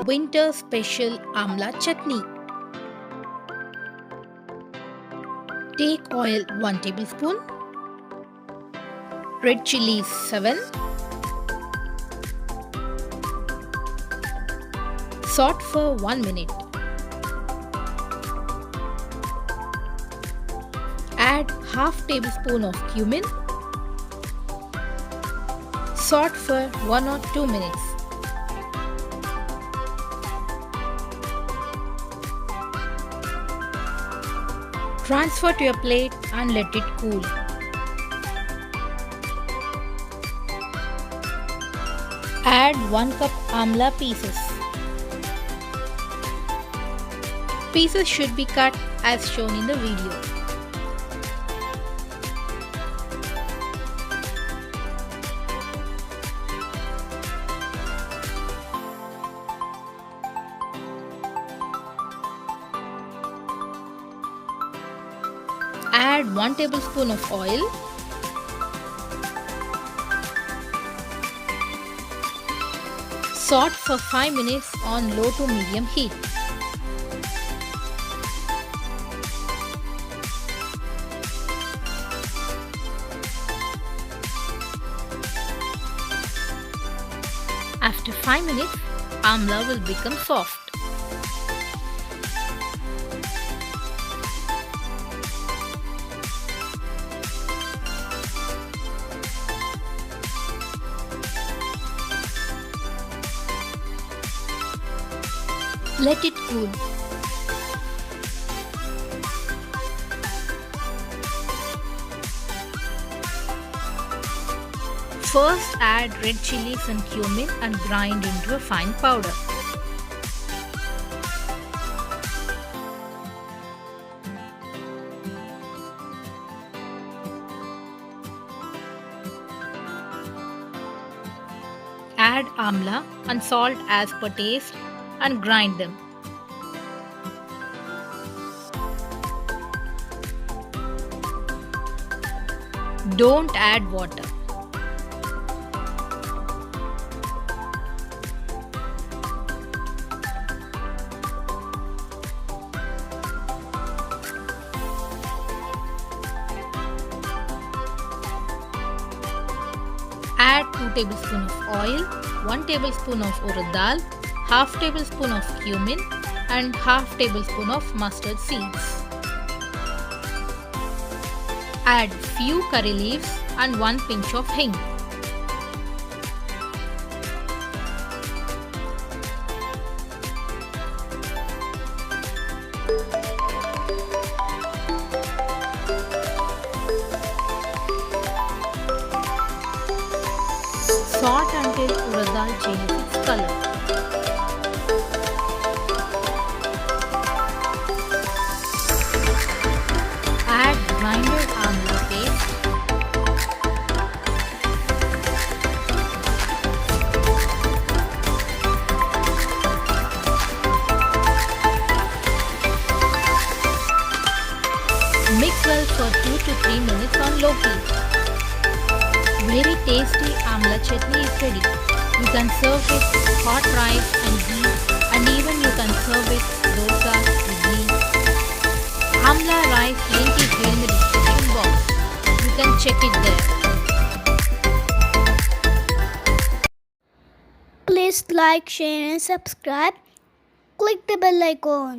Winter Special Amla Chutney. Take oil 1 tablespoon, red chilies 7, saute for 1 minute. Add half tablespoon of cumin. Saute for 1 or 2 minutes. Transfer to a plate and let it cool. Add 1 cup amla pieces. Pieces should be cut as shown in the video. Add 1 tablespoon of oil. Saute for 5 minutes on low to medium heat. After 5 minutes, amla will become soft. Let it cool. First add red chilies and cumin and grind into a fine powder. Add amla and salt as per taste and grind them. Don't add water. Add 2 tablespoons of oil, 1 tablespoon of urad dal, half tablespoon of cumin and half tablespoon of mustard seeds. Add few curry leaves and 1 pinch of hing. Saute until urad dal changes its color. Add grinded amla paste. Mix well for 2 to 3 minutes on low heat. Very tasty Amla chutney is ready. You can serve with hot rice and ghee, and even you can serve with dosa, idli. Amla rice link is here in the description box. You can check it there. Please like, share and subscribe. Click the bell icon.